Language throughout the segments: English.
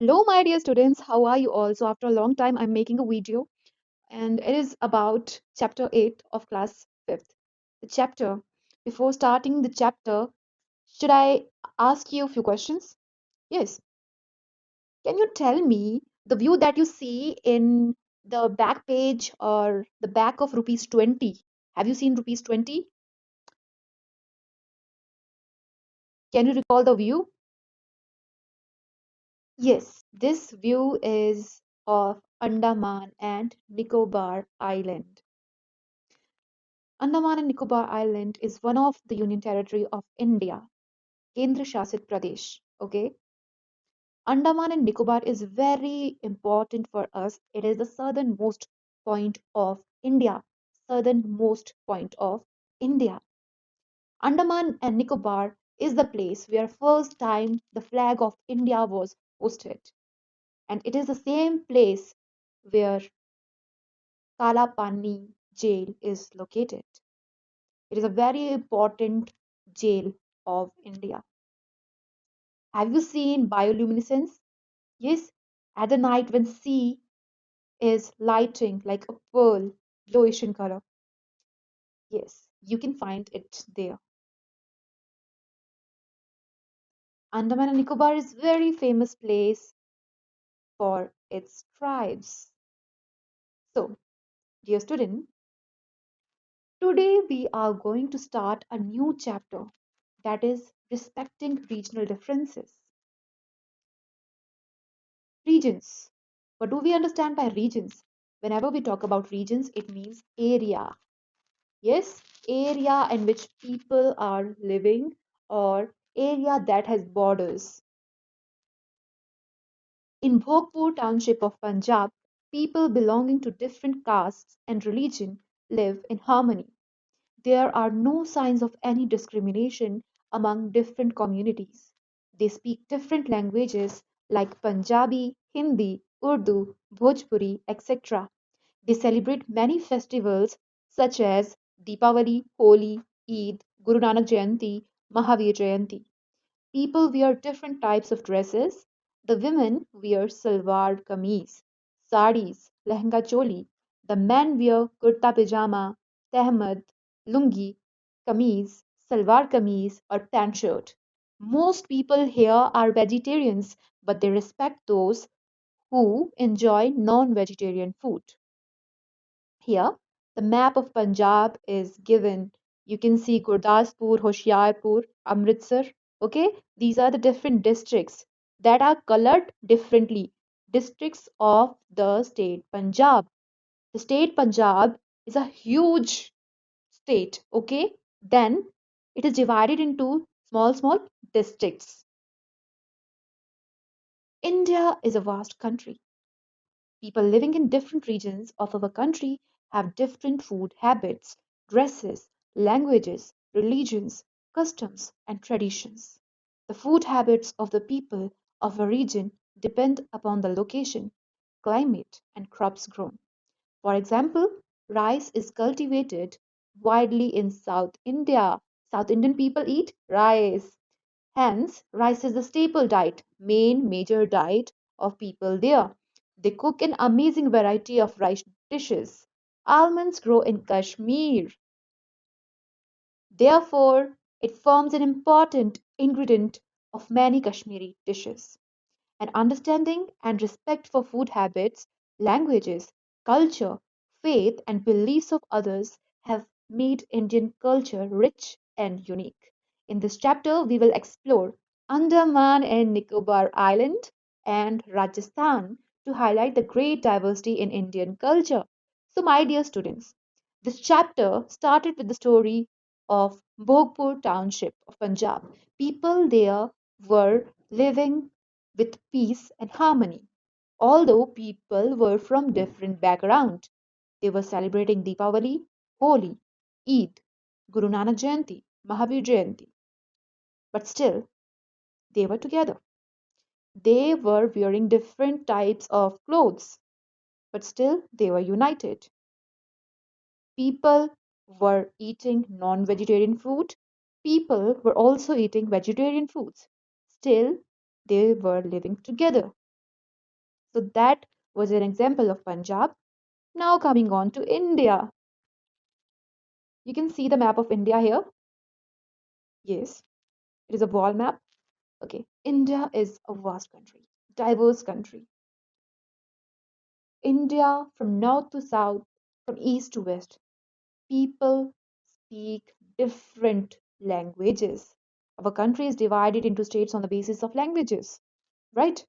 Hello, my dear students. How are you all? So, after a long time, I'm making a video, and it is about chapter 8 of class 5th. The chapter. Before starting the chapter, should I ask you a few questions? Yes. Can you tell me the view that you see in the back page or the back of rupees 20? Have you seen rupees 20? Can you recall the view? Yes, this view is of Andaman and Nicobar Island. Andaman and Nicobar Island is one of the Union Territory of India, Kendra Shasit Pradesh. Okay, Andaman and Nicobar is very important for us. It is the southernmost point of India. Southernmost point of India. Andaman and Nicobar is the place where first time the flag of India was hosted, and it is the same place where Kalapani jail is located. It is a very important jail of India. Have you seen bioluminescence? Yes, at the night when sea is lighting like a pearl, bluish in color. Yes, you can find it there. Andaman and Nicobar is very famous place for its tribes. So, dear student, today we are going to start a new chapter that is respecting regional differences. Regions. What do we understand by regions? Whenever we talk about regions, it means area. Yes, area in which people are living or area that has borders. In Bhogpur township of Punjab, people belonging to different castes and religion live in harmony. There are no signs of any discrimination among different communities. They speak different languages like Punjabi, Hindi, Urdu, Bhojpuri, etc. They celebrate many festivals such as Deepavali, Holi, Eid, Guru Nanak Jayanti, Mahavir Jayanti. People wear different types of dresses. The women wear salwar kameez, saris, lehenga choli. The men wear kurta pajama, tehmad, lungi, kameez, salwar kameez, or pant shirt. Most people here are vegetarians, but they respect those who enjoy non vegetarian food. Here, the map of Punjab is given. You can see Gurdaspur, Hoshiarpur, Amritsar. Okay, these are the different districts that are colored differently. Districts of the state Punjab. The state Punjab is a huge state. Okay, then it is divided into small districts. India is a vast country. People living in different regions of our country have different food habits, dresses, languages, religions, customs, and traditions. The food habits of the people of a region depend upon the location, climate, and crops grown. For example, rice is cultivated widely in South India. South Indian people eat rice. Hence, rice is the staple diet, main major diet of people there. They cook an amazing variety of rice dishes. Almonds grow in Kashmir. Therefore, it forms an important ingredient of many Kashmiri dishes. And understanding and respect for food habits, languages, culture, faith, and beliefs of others have made Indian culture rich and unique. In this chapter, we will explore Andaman and Nicobar Island and Rajasthan to highlight the great diversity in Indian culture. So, my dear students, this chapter started with the story of Bhogpur township of Punjab. People there were living with peace and harmony. Although people were from different backgrounds, they were celebrating Deepavali, Holi, Eid, Guru Nanak Jayanti, Mahavir Jayanti, but still they were together. They were wearing different types of clothes, but still they were united. People were eating non vegetarian food, people were also eating vegetarian foods. Still, they were living together. So that was an example of Punjab. Now coming on to India. You can see the map of India here. Yes, it is a wall map. Okay, India is a vast country, diverse country. India from north to south, from east to west. People speak different languages. Our country is divided into states on the basis of languages, right?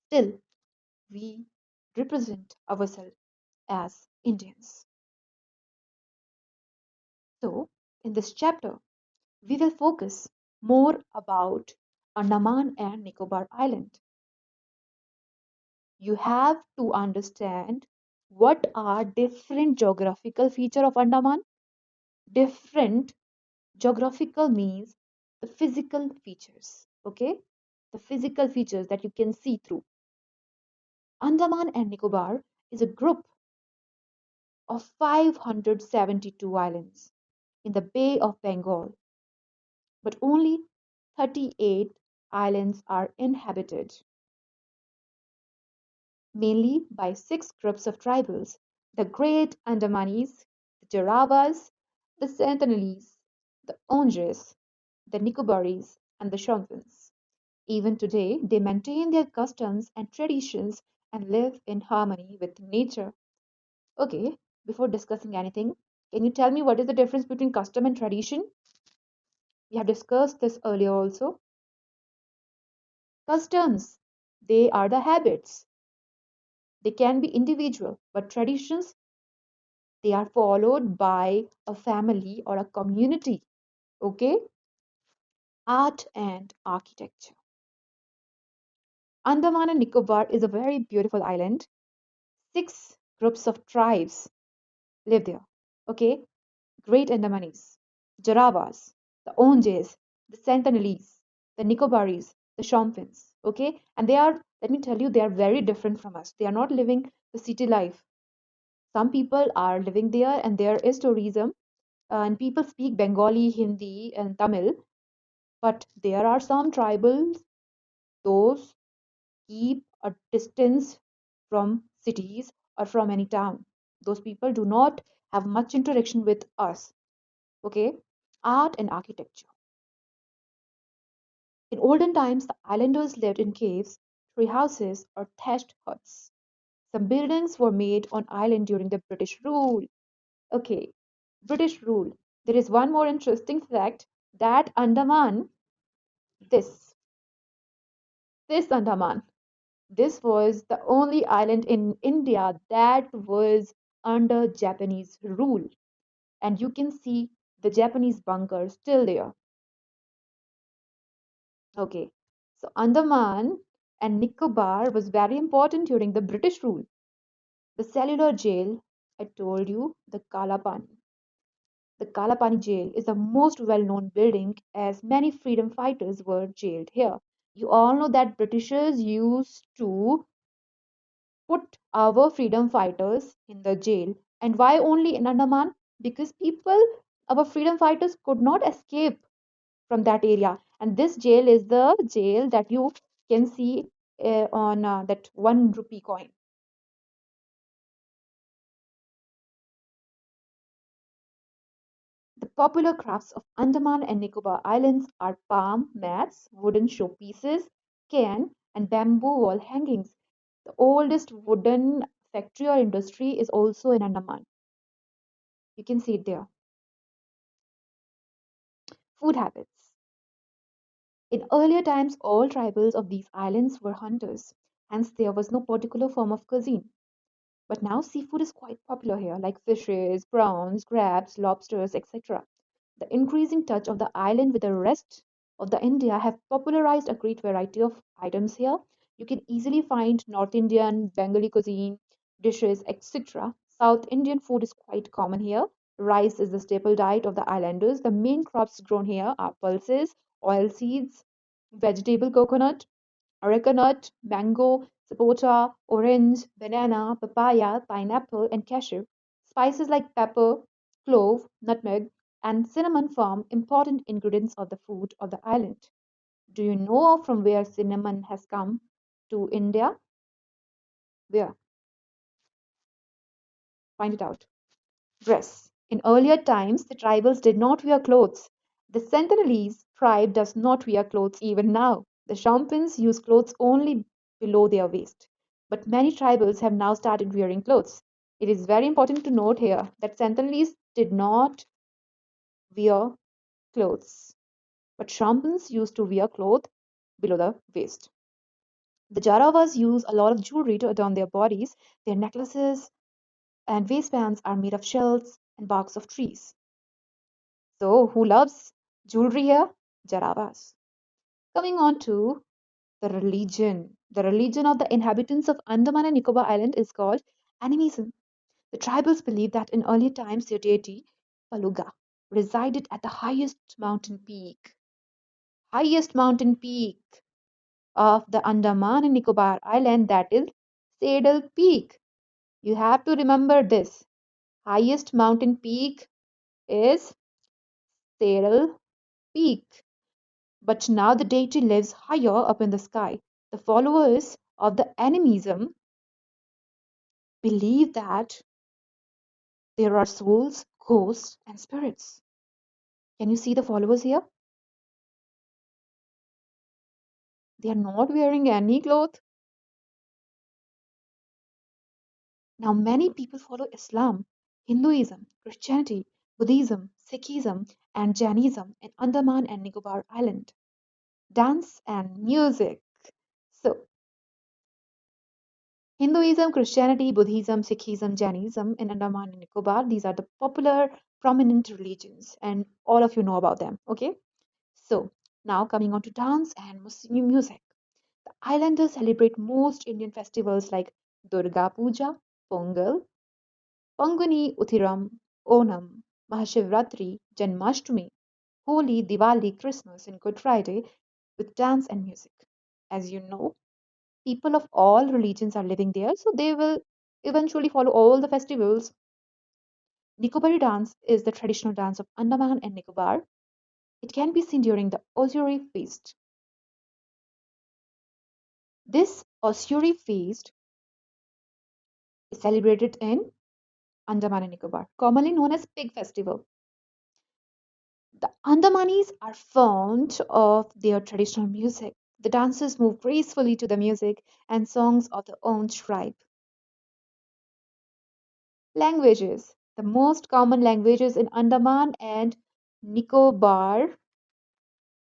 Still, we represent ourselves as Indians. So, in this chapter, we will focus more about Andaman and Nicobar Island. You have to understand what are different geographical feature of Andaman. Different geographical means the physical features, okay? The physical features that you can see through. Andaman and Nicobar is a group of 572 islands in the Bay of Bengal, but only 38 islands are inhabited, mainly by six groups of tribals: the Great Andamanis, the Jaravas, the Sentinelese, the Onges, the Nicobaris, and the Shonvins. Even today, they maintain their customs and traditions and live in harmony with nature. Okay, before discussing anything, can you tell me what is the difference between custom and tradition? We have discussed this earlier also. Customs, they are the habits. They can be individual, but traditions, they are followed by a family or a community. Okay, art and architecture. Andaman and Nicobar is a very beautiful island. Six groups of tribes live there. Okay, Great Andamanis, Jaravas, the Onges, the Sentinelese, the Nicobaris, the Shonpins. Okay, and they are, let me tell you, they are very different from us. They are not living the city life. Some people are living there, and there is tourism, and people speak Bengali, Hindi, and Tamil. But there are some tribals, those keep a distance from cities or from any town. Those people do not have much interaction with us. Okay, art and architecture. In olden times, the islanders lived in caves, tree houses, or thatched huts. Some buildings were made on island during the British rule. Okay, British rule. There is one more interesting fact that Andaman, this, this Andaman, this was the only island in India that was under Japanese rule. And you can see the Japanese bunker still there. Okay, so Andaman and Nicobar was very important during the British rule. The cellular jail, I told you, the Kalapani. The Kalapani jail is the most well-known building as many freedom fighters were jailed here. You all know that Britishers used to put our freedom fighters in the jail. And why only in Andaman? Because people, our freedom fighters could not escape from that area. And this jail is the jail that you can see on that 1 rupee coin. The popular crafts of Andaman and Nicobar Islands are palm mats, wooden showpieces, cane, and bamboo wall hangings. The oldest wooden factory or industry is also in Andaman. You can see it there. Food habits. In earlier times, all tribals of these islands were hunters, hence, there was no particular form of cuisine. But now seafood is quite popular here, like fishes, prawns, crabs, lobsters, etc. The increasing touch of the island with the rest of the India have popularized a great variety of items here. You can easily find North Indian, Bengali cuisine, dishes, etc. South Indian food is quite common here. Rice is the staple diet of the islanders. The main crops grown here are pulses, oil seeds, vegetable coconut, areca nut, mango, sapota, orange, banana, papaya, pineapple, and cashew. Spices like pepper, clove, nutmeg, and cinnamon form important ingredients of the food of the island. Do you know from where cinnamon has come to India? Where? Find it out. Dress. In earlier times, the tribals did not wear clothes. The Sentinelese tribe does not wear clothes even now. The Champins use clothes only below their waist. But many tribals have now started wearing clothes. It is very important to note here that Sentinelese did not wear clothes, but Champins used to wear clothes below the waist. The Jarawas use a lot of jewelry to adorn their bodies. Their necklaces and waistbands are made of shells and barks of trees. So, who loves jewelry here? Jarawas. Coming on to the religion. The religion of the inhabitants of Andaman and Nicobar Island is called animism. The tribals believed that in earlier times their deity, Paluga, resided at the highest mountain peak of the Andaman and Nicobar Island, that is Saddle Peak. You have to remember this. Highest mountain peak is Saddle Peak. But now the deity lives higher up in the sky. The followers of the animism believe that there are souls, ghosts, and spirits. Can you see the followers here? They are not wearing any cloth. Now, many people follow Islam, Hinduism, Christianity, Buddhism, Sikhism, and Jainism in Andaman and Nicobar Island. Dance and music. So, Hinduism, Christianity, Buddhism, Sikhism, Jainism in Andaman and Nicobar, these are the popular, prominent religions, and all of you know about them. Okay, so now coming on to dance and Muslim music. The islanders celebrate most Indian festivals like Durga Puja, Pongal, Panguni Uthiram, Onam, Mahashivratri, Janmashtami, Holi, Diwali, Christmas, and Good Friday with dance and music. As you know, people of all religions are living there, so they will eventually follow all the festivals. Nicobari dance is the traditional dance of Andaman and Nicobar. It can be seen during the Osuri feast. This Osuri feast is celebrated in Andaman and Nicobar, commonly known as Pig Festival. The Andamanis are fond of their traditional music. The dancers move gracefully to the music and songs of their own tribe. Languages. The most common languages in Andaman and Nicobar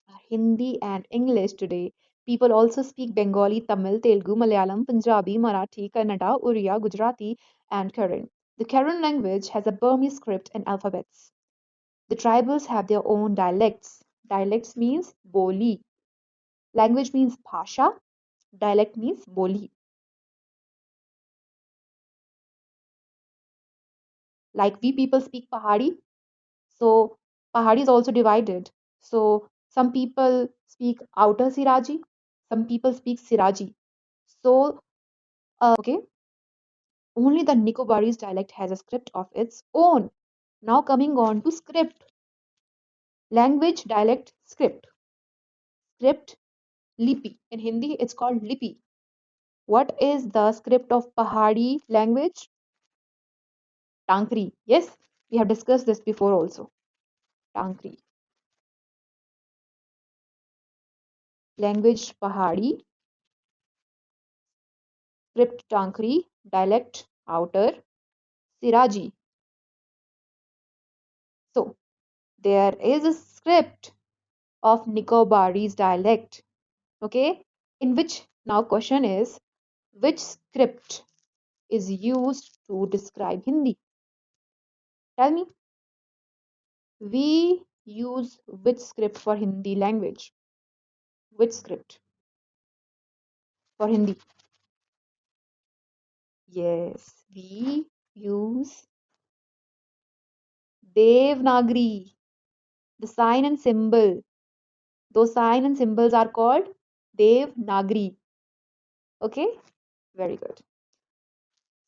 are Hindi and English today. People also speak Bengali, Tamil, Telugu, Malayalam, Punjabi, Marathi, Kannada, Oriya, Gujarati, and Karen. The Karen language has a Burmese script and alphabets. The tribals have their own dialects. Dialects means boli. Language means bhasha. Dialect means boli. Like we people speak Pahari, so Pahari is also divided. So some people speak outer Siraji, some people speak Siraji. So okay, only the Nicobarese dialect has a script of its own. Now coming on to script, language, dialect, script. Script, lipi. In Hindi, it's called lipi. What is the script of Pahari language? Tankri. Yes, we have discussed this before also. Tankri. Language Pahari, script Tankri, dialect Outer, Siraji. So there is a script of Nicobarese dialect. Okay, in which now question is which script is used to describe Hindi? Tell me. We use which script for Hindi language? Which script for Hindi? Yes, we use Devanagari, the sign and symbol. Those sign and symbols are called Devanagari. Okay, very good.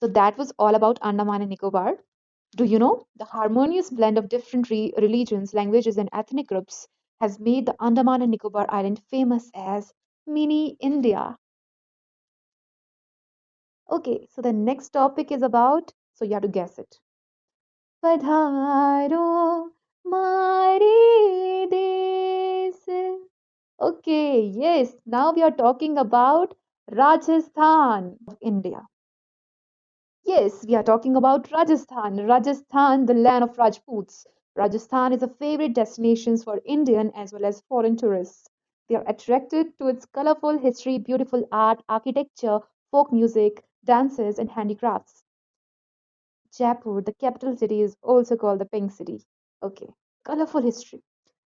So that was all about Andaman and Nicobar. Do you know the harmonious blend of different religions, languages, and ethnic groups has made the Andaman and Nicobar Island famous as mini India? Okay, so the next topic is about, so you have to guess it. पधारो मारे देश. Okay, yes, now we are talking about Rajasthan of India. Yes, we are talking about Rajasthan. Rajasthan, the land of Rajputs. Rajasthan is a favorite destination for Indian as well as foreign tourists. They are attracted to its colorful history, beautiful art, architecture, folk music, dances, and handicrafts. Jaipur, the capital city, is also called the Pink City. Okay, colorful history.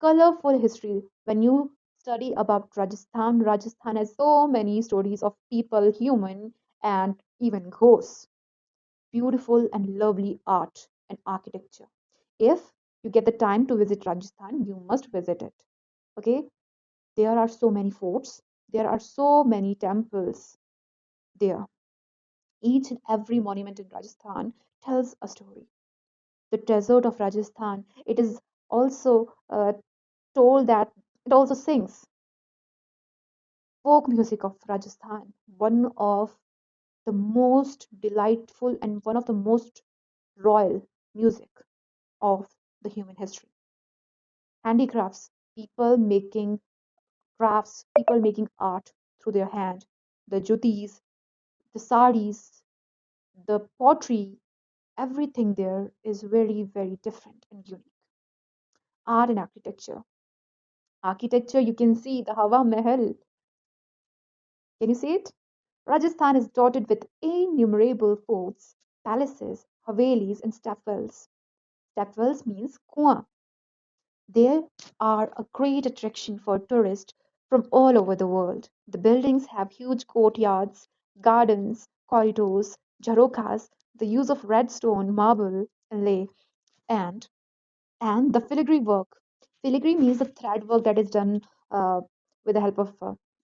Colorful history. When you study about Rajasthan, Rajasthan has so many stories of people, human, and even ghosts. Beautiful and lovely art and architecture. If you get the time to visit Rajasthan, you must visit it. Okay, there are so many forts, there are so many temples there. Each and every monument in Rajasthan tells a story. The desert of Rajasthan, it is also told that it also sings. Folk music of Rajasthan, one of the most delightful and one of the most royal music of the human history. Handicrafts, people making crafts, people making art through their hand, the jutis, the saris, the pottery, everything there is very, very different and unique. Art and architecture. Architecture, you can see the Hawa Mahal. Can you see it? Rajasthan is dotted with innumerable forts, palaces, havelis, and stepwells. Stepwells means kuan. They are a great attraction for tourists from all over the world. The buildings have huge courtyards, gardens, corridors, jharokas, the use of red stone, marble, inlay, and and the filigree work. Filigree means the thread work that is done uh, with the help of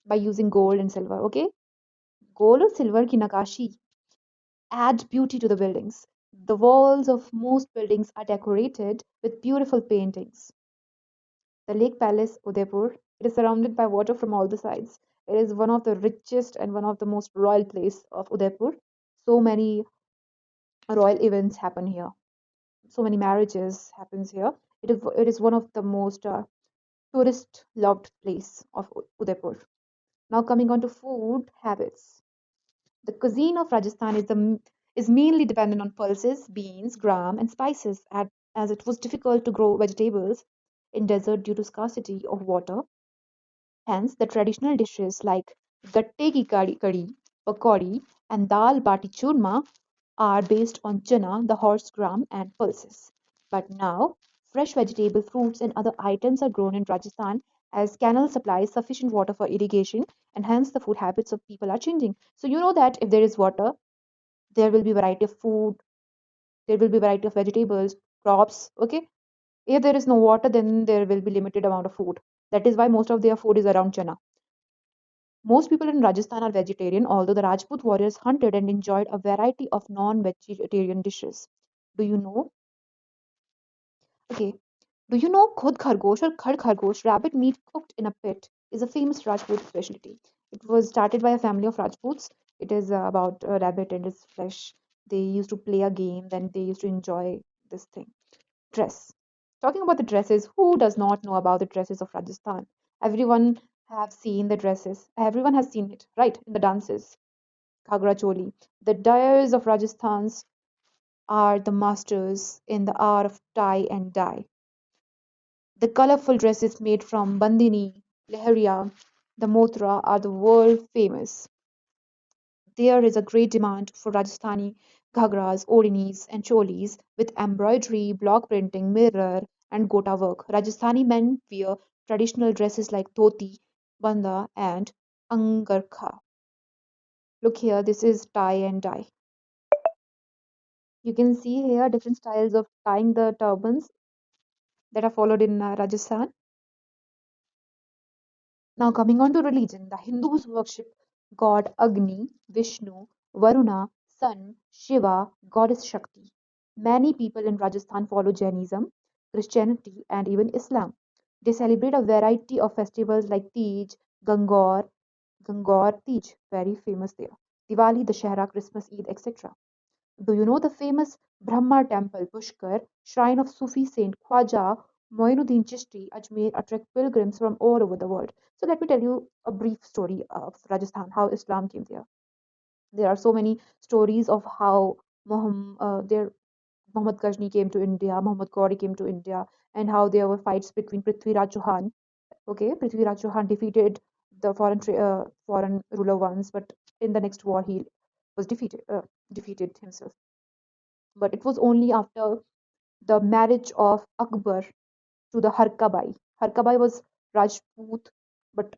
by using gold and silver. Okay, gold or silver ki nakashi adds beauty to the buildings. The walls of most buildings are decorated with beautiful paintings. The Lake Palace, Udaipur, it is surrounded by water from all the sides. It is one of the richest and one of the most royal place of Udaipur. So many royal events happen here. So many marriages happens here. It is one of the most tourist loved place of Udaipur. Now coming on to food habits. The cuisine of Rajasthan is mainly dependent on pulses, beans, gram, and spices, as it was difficult to grow vegetables in desert due to scarcity of water. Hence, the traditional dishes like gatte ki kadi, pakodi, and dal bati churma are based on chana, the horse gram, and pulses. But now, fresh vegetable, fruits, and other items are grown in Rajasthan as canal supplies sufficient water for irrigation, and hence the food habits of people are changing. So you know that if there is water, there will be variety of food, there will be variety of vegetables, crops. Okay, if there is no water, then there will be limited amount of food. That is why most of their food is around chana. Most people in Rajasthan are vegetarian, although the Rajput warriors hunted and enjoyed a variety of non-vegetarian dishes. Do you know? Okay. Do you know khud khargosh or khad khargosh, rabbit meat cooked in a pit, is a famous Rajput specialty. It was started by a family of Rajputs. It is about a rabbit and its flesh. They used to play a game, then they used to enjoy this thing. Dress. Talking about the dresses, who does not know about the dresses of Rajasthan? Everyone have seen the dresses. Everyone has seen it, right? In the dances. Ghagra choli. The dyers of Rajasthan's are the masters in the art of tie and dye. The colorful dresses made from bandhani, leheria, the motra are the world famous. There is a great demand for Rajasthani ghagras, odhnis, and cholis with embroidery, block printing, mirror, and gota work. Rajasthani men wear traditional dresses like dhoti, banda, and angarkha. Look here, this is tie and dye. You can see here different styles of tying the turbans that are followed in Rajasthan. Now, coming on to religion, the Hindus worship god Agni, Vishnu, Varuna, Sun, Shiva, goddess Shakti. Many people in Rajasthan follow Jainism, Christianity, and even Islam. They celebrate a variety of festivals like Tej, Gangor Tej, very famous there. Diwali, Dashera, Christmas, Eid, etc. Do you know the famous Brahma temple, Pushkar, shrine of Sufi saint Khwaja Moinuddin Chishti, Ajmer, attract pilgrims from all over the world? So let me tell you a brief story of Rajasthan, how Islam came there. There are so many stories of how Muhammad Ghazni came to India, Muhammad Ghori came to India, and how there were fights between Prithviraj Chauhan. Okay, Prithviraj Chauhan defeated the foreign ruler once, but in the next war he was defeated himself. But it was only after the marriage of Akbar to the Harkabai. Harkabai was Rajput, but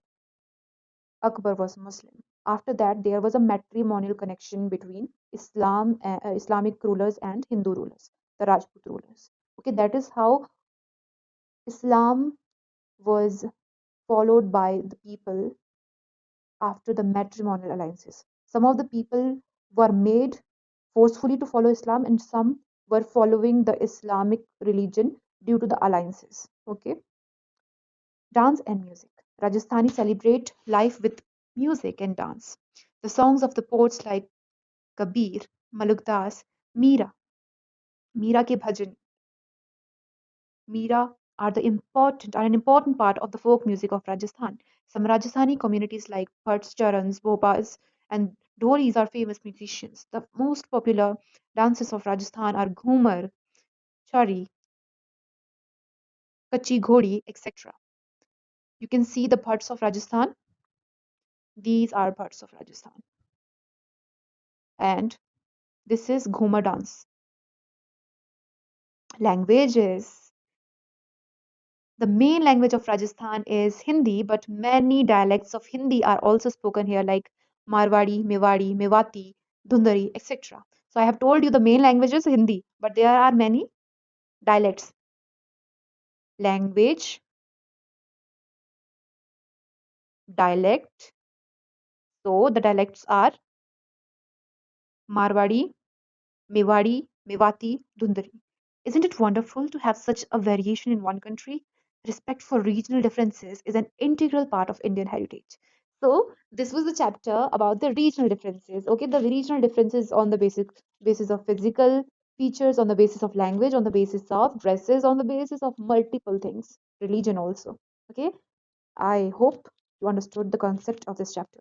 Akbar was Muslim. After that, there was a matrimonial connection between Islamic rulers and Hindu rulers, the Rajput rulers. Okay, that is how Islam was followed by the people after the matrimonial alliances. Some of the people were made forcefully to follow Islam, and some were following the Islamic religion due to the alliances. Okay, dance and music. Rajasthani celebrate life with music and dance. The songs of the poets like Kabir, Malukdas, Meera, Meera ke bhajan, Meera are an important part of the folk music of Rajasthan. Some Rajasthani communities like Bhatts, Charans, Bhopas, and Dhoris are famous musicians. The most popular dances of Rajasthan are Ghumar, Chari, Kachi Ghodi, etc. You can see the Bhatts of Rajasthan. These are Bhatts of Rajasthan. And this is Ghumar dance. Languages. The main language of Rajasthan is Hindi, but many dialects of Hindi are also spoken here, like Marwadi, Mewadi, Mewati, Dhundari, etc. So I have told you the main language is Hindi, but there are many dialects. Language, dialect. So the dialects are Marwadi, Mewadi, Mewati, Dhundari. Isn't it wonderful to have such a variation in one country? Respect for regional differences is an integral part of Indian heritage. So, this was the chapter about the regional differences. Okay, the regional differences on the basis of physical features, on the basis of language, on the basis of dresses, on the basis of multiple things, religion also. Okay, I hope you understood the concept of this chapter.